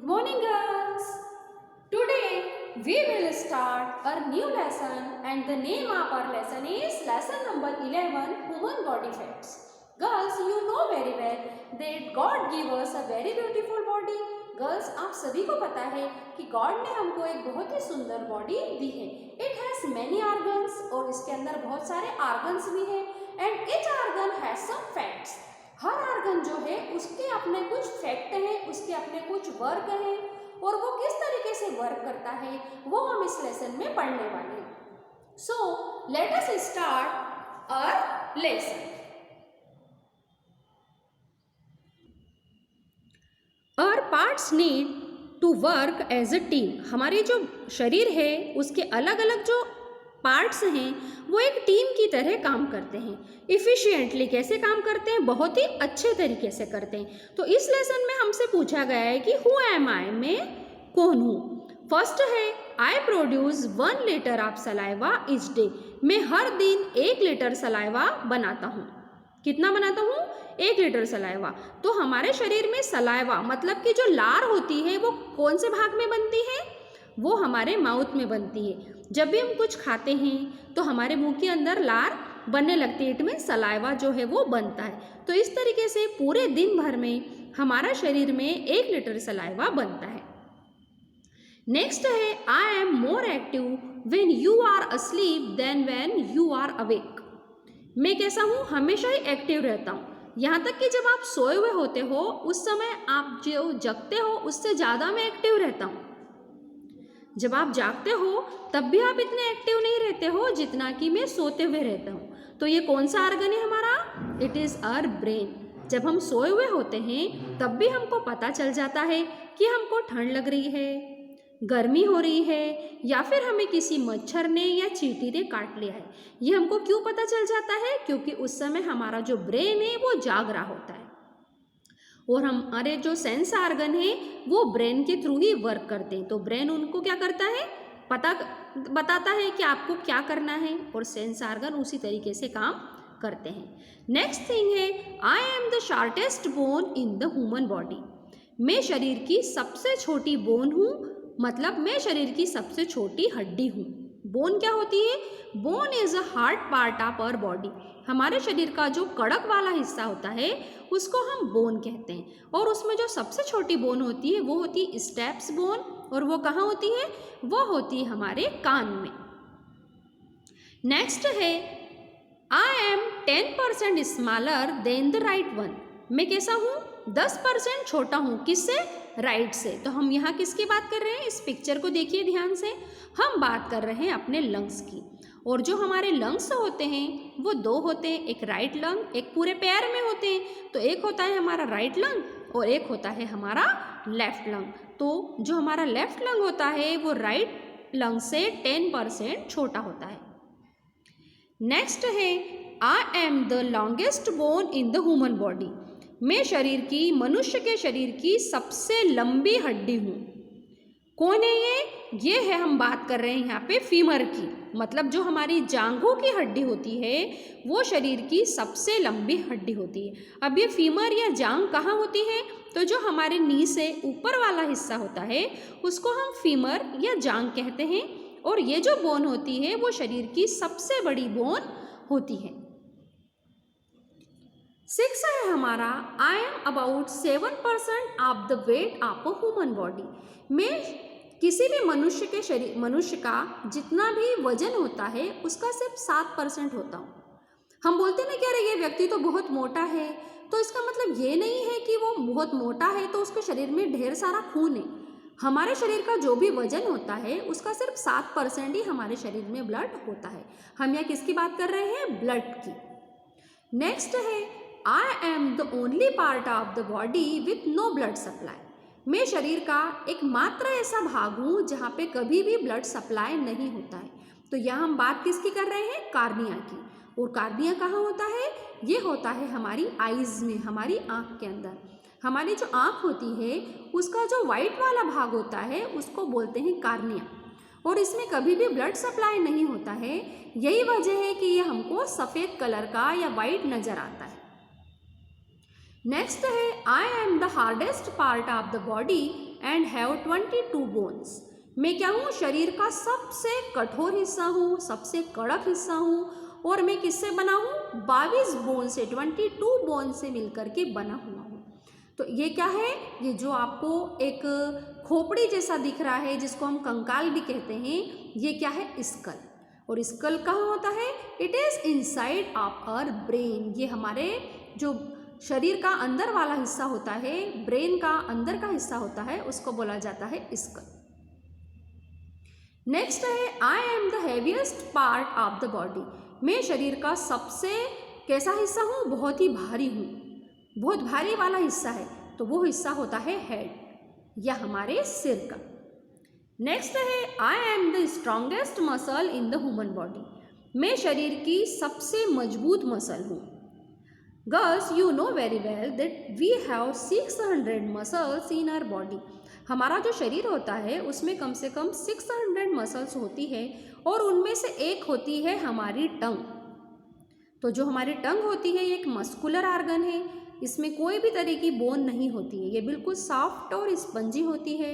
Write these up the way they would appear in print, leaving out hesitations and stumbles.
morning, girls. Today we will start a new lesson, and the name of our lesson is lesson number 11, Human Body Facts. Girls, you know very well that God gave us a very beautiful body. Girls, आप सभी को पता है कि God ने हमको एक बहुत ही सुंदर बॉडी दी है. इट हैज मेनी ऑर्गन्स और इसके अंदर बहुत सारे ऑर्गन्स भी हैं. And each organ has some facts. हर ऑर्गन जो है उसके अपने कुछ फैक्ट हैं, उसके अपने कुछ वर्क हैं और वो किस तरीके से वर्क करता है वो हम इस लेसन में पढ़ने वाले हैं. So let us start our lesson. Our parts need to work as a team. हमारे जो शरीर है उसके अलग अलग जो पार्ट्स हैं वो एक टीम की तरह काम करते हैं. इफ़िशिएंटली कैसे काम करते हैं? बहुत ही अच्छे तरीके से करते हैं. तो इस लेसन में हमसे पूछा गया है कि हु एम आई, मैं कौन हूँ. फर्स्ट है I produce 1 litre of saliva each day. मैं हर दिन 1 लीटर सलाइवा बनाता हूँ. कितना बनाता हूँ? 1 लीटर सलाइवा. तो हमारे शरीर में सलाइवा मतलब कि जो लार होती है वो कौन से भाग में बनती है? वो हमारे माउथ में बनती है. जब भी हम कुछ खाते हैं तो हमारे मुंह के अंदर लार बनने लगती है. इट में सलाइवा जो है वो बनता है. तो इस तरीके से पूरे दिन भर में हमारा शरीर में 1 लीटर सलाइवा बनता है. नेक्स्ट है I am more active when you are asleep then when you are awake. मैं कैसा हूँ? हमेशा ही एक्टिव रहता हूँ. यहाँ तक कि जब आप सोए हुए होते हो उस समय आप जो जगते हो उससे ज़्यादा मैं एक्टिव रहता हूँ. जब आप जागते हो तब भी आप इतने एक्टिव नहीं रहते हो जितना कि मैं सोते हुए रहता हूँ. तो ये कौन सा ऑर्गन है हमारा? It is our brain. जब हम सोए हुए होते हैं तब भी हमको पता चल जाता है कि हमको ठंड लग रही है, गर्मी हो रही है या फिर हमें किसी मच्छर ने या चींटी ने काट लिया है. ये हमको क्यों पता चल जाता है? क्योंकि उस समय हमारा जो ब्रेन है वो जाग रहा होता है और हमारे जो सेंस ऑर्गन है वो ब्रेन के थ्रू ही वर्क करते हैं. तो ब्रेन उनको क्या करता है? बताता है कि आपको क्या करना है और सेंस ऑर्गन उसी तरीके से काम करते हैं. नेक्स्ट थिंग है I am the shortest bone in the human body. मैं शरीर की सबसे छोटी बोन हूँ, मतलब मैं शरीर की सबसे छोटी हड्डी हूँ. बोन क्या होती है? Bone is a hard part of our body. हमारे शरीर का जो कड़क वाला हिस्सा होता है उसको हम बोन कहते हैं. और उसमें जो सबसे छोटी बोन होती है वो होती है स्टेप्स बोन. और वो कहाँ होती है? वो होती है हमारे कान में. नेक्स्ट है I M 10% smaller than the right one. मैं कैसा हूँ? 10% छोटा हूँ. किससे? राइट से. तो हम यहाँ किसकी बात कर रहे हैं? इस पिक्चर को देखिए ध्यान से. हम बात कर रहे हैं अपने लंग्स की. और जो हमारे लंग्स होते हैं वो 2 होते हैं. एक राइट लंग, एक पूरे पैर में होते हैं. तो एक होता है हमारा राइट लंग और एक होता है हमारा लेफ्ट लंग. तो जो हमारा लेफ्ट लंग होता है वो राइट लंग से 10% छोटा होता है. नेक्स्ट है I am the longest bone in the human body. मैं मनुष्य के शरीर की सबसे लंबी हड्डी हूँ. कौन है ये? ये है, हम बात कर रहे हैं यहाँ पे फीमर की. मतलब जो हमारी जांघों की हड्डी होती है वो शरीर की सबसे लंबी हड्डी होती है. अब ये फीमर या जांघ कहाँ होती है? तो जो हमारे नी से ऊपर वाला हिस्सा होता है उसको हम फीमर या जांघ कहते हैं. और ये जो बोन होती है वो शरीर की सबसे बड़ी बोन होती है. 6 है हमारा I am about 7% of the weight of a human body. मैं किसी भी मनुष्य का जितना भी वजन होता है उसका सिर्फ 7% होता हूँ. हम बोलते हैं ना कि अरे ये व्यक्ति तो बहुत मोटा है. तो इसका मतलब ये नहीं है कि वो बहुत मोटा है तो उसके शरीर में ढेर सारा खून है. हमारे शरीर का जो भी वजन होता है उसका सिर्फ 7% ही हमारे शरीर में ब्लड होता है. हम यहाँ किसकी बात कर रहे हैं? ब्लड की. नेक्स्ट है I am the only part of the body with no blood supply. मैं शरीर का एकमात्र ऐसा भाग हूँ जहाँ पे कभी भी ब्लड सप्लाई नहीं होता है. तो यहाँ हम बात किसकी कर रहे हैं? कार्निया की. और कार्निया कहाँ होता है? ये होता है हमारी आईज में, हमारी आँख के अंदर. हमारी जो आँख होती है उसका जो वाइट वाला भाग होता है उसको बोलते हैं कार्निया. और इसमें कभी भी ब्लड सप्लाई नहीं होता है. यही वजह है कि ये हमको सफ़ेद कलर का या वाइट नज़र आता है. नेक्स्ट है I am the hardest part of the body and have 22 bones. मैं क्या हूँ? शरीर का सबसे कठोर हिस्सा हूँ, सबसे कड़क हिस्सा हूँ और मैं किससे बना हूँ? 22 बोन से, 22 बोन से मिलकर के बना हुआ हूँ। तो ये क्या है? ये जो आपको एक खोपड़ी जैसा दिख रहा है जिसको हम कंकाल भी कहते हैं, ये क्या है? स्कल। और स्कल कहाँ होता है? It is inside of our brain. ये हमारे जो शरीर का अंदर वाला हिस्सा होता है, ब्रेन का अंदर का हिस्सा होता है, उसको बोला जाता है स्कल। नेक्स्ट है I am the heaviest part of the body. मैं शरीर का सबसे कैसा हिस्सा हूँ? बहुत ही भारी हूँ, बहुत भारी वाला हिस्सा है, तो वो हिस्सा होता है हेड या हमारे सिर का। नेक्स्ट है I am the strongest muscle in the human body. मैं शरीर की सबसे मजबूत मसल हूँ। Girls you know very well that we have 600 muscles in our body. हमारा जो शरीर होता है उसमें कम से कम 600 मसल्स होती है और उनमें से एक होती है हमारी टंग। तो जो हमारी टंग होती है ये एक मस्कुलर ऑर्गन है, इसमें कोई भी तरह की बोन नहीं होती है, ये बिल्कुल सॉफ्ट और स्पंजी होती है,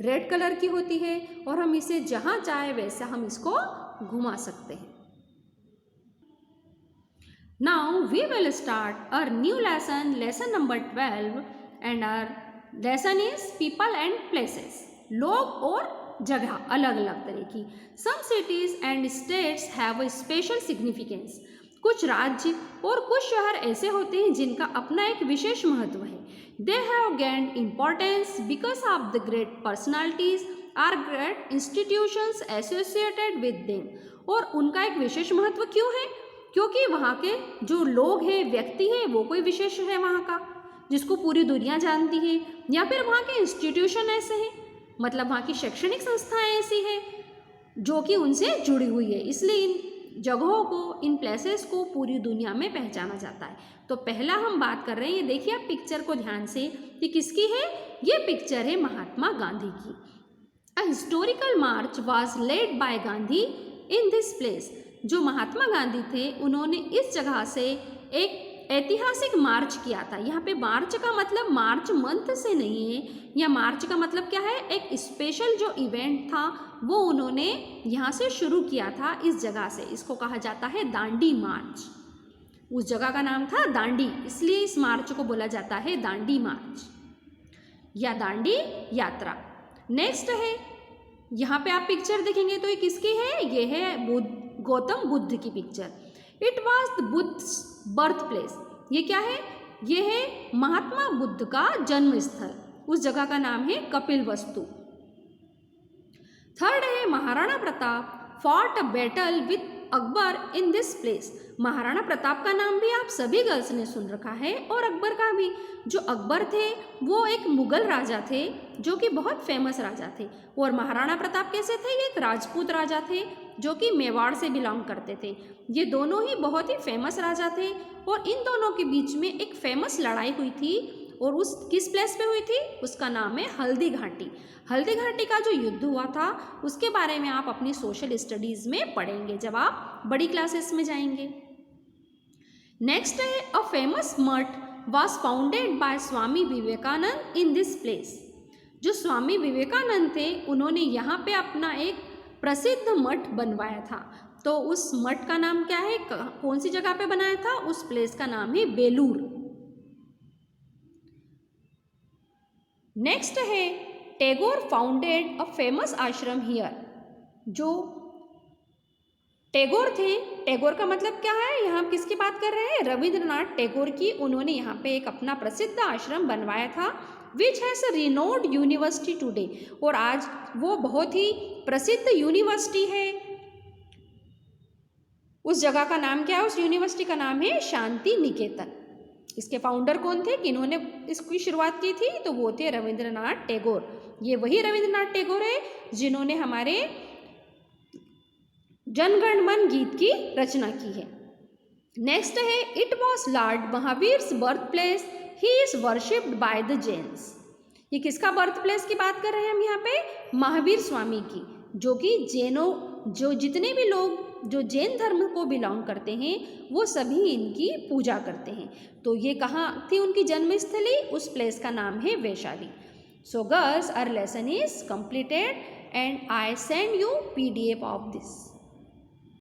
रेड कलर की होती है और हम इसे जहाँ चाहे वैसा हम इसको घुमा सकते हैं। Now we will start our new lesson, lesson number 12 and our lesson is people and places. लोग और जगह अलग अलग तरह की। Some cities and states have a special significance. कुछ राज्य और कुछ शहर ऐसे होते हैं जिनका अपना एक विशेष महत्व है। They have gained importance because of the great personalities are great institutions associated with them. और उनका एक विशेष महत्व क्यों है? क्योंकि वहाँ के जो लोग हैं, व्यक्ति हैं, वो कोई विशेष है वहाँ का जिसको पूरी दुनिया जानती है, या फिर वहाँ के इंस्टीट्यूशन ऐसे हैं, मतलब वहाँ की शैक्षणिक संस्थाएं ऐसी हैं जो कि उनसे जुड़ी हुई है, इसलिए इन जगहों को, इन प्लेसेस को पूरी दुनिया में पहचाना जाता है। तो पहला हम बात कर रहे हैं, ये देखिए आप पिक्चर को ध्यान से, ये किसकी है? ये पिक्चर है महात्मा गांधी की। A historical March was led by Gandhi in this place. जो महात्मा गांधी थे उन्होंने इस जगह से एक ऐतिहासिक मार्च किया था। यहाँ पे मार्च का मतलब मार्च मंथ से नहीं है, या मार्च का मतलब क्या है? एक स्पेशल जो इवेंट था वो उन्होंने यहाँ से शुरू किया था, इस जगह से। इसको कहा जाता है दांडी मार्च। उस जगह का नाम था दांडी, इसलिए इस मार्च को बोला जाता है दांडी मार्च या दांडी यात्रा। नेक्स्ट है, यहाँ पे आप पिक्चर देखेंगे तो ये किसकी है? ये है गौतम बुद्ध की picture. It was the Buddha's birth place. ये क्या है? ये है महात्मा बुद्ध का जन्म स्थल। उस जगह का नाम है कपिल वस्तु। थर्ड है Maharana Pratap fought a battle with Akbar in this place. Maharana Pratap का नाम भी आप सभी गर्ल्स ने सुन रखा है और अकबर का भी। जो अकबर थे वो एक मुगल राजा थे जो कि बहुत फेमस राजा थे, और महाराणा प्रताप कैसे थे? ये एक राजपूत राजा थे जो कि मेवाड़ से बिलोंग करते थे। ये दोनों ही बहुत ही फेमस राजा थे और इन दोनों के बीच में एक फेमस लड़ाई हुई थी, और उस किस प्लेस पे हुई थी? उसका नाम है हल्दी घाटी। हल्दी घाटी का जो युद्ध हुआ था उसके बारे में आप अपनी सोशल स्टडीज़ में पढ़ेंगे जब आप बड़ी क्लासेस में जाएंगे। नेक्स्ट है a famous math was founded by Swami Vivekananda in this place. जो स्वामी विवेकानंद थे उन्होंने यहाँ पे अपना एक प्रसिद्ध मठ बनवाया था। तो उस मठ का नाम क्या है? कौन सी जगह पे बनाया था? उस प्लेस का नाम है बेलूर। नेक्स्ट है टैगोर फाउंडेड अ फेमस आश्रम हियर। जो टैगोर थे, टैगोर का मतलब क्या है? यहाँ किसकी बात कर रहे हैं? रविंद्रनाथ टैगोर की। उन्होंने यहाँ पे एक अपना प्रसिद्ध आश्रम बनवाया था, which has a renowned university today. और आज वो बहुत ही प्रसिद्ध यूनिवर्सिटी है। उस जगह का नाम क्या है? उस यूनिवर्सिटी का नाम है शांति निकेतन। इसके फाउंडर कौन थे? किन्होंने इसकी शुरुआत की थी? तो वो थे रविंद्रनाथ टैगोर। ये वही रविंद्रनाथ टैगोर है जिन्होंने हमारे जनगण मन गीत की रचना की है। नेक्स्ट है it was lord Mahavir's birth place, he is worshipped by the Jains. ये किसका बर्थ प्लेस की बात कर रहे हैं हम यहाँ पे? महावीर स्वामी की, जो कि जैनों, जो जितने भी लोग जो जैन धर्म को बिलोंग करते हैं वो सभी इनकी पूजा करते हैं। तो ये कहाँ थी उनकी जन्मस्थली? उस प्लेस का नाम है Vaishali. So girls, our lesson is completed and I send you PDF of this.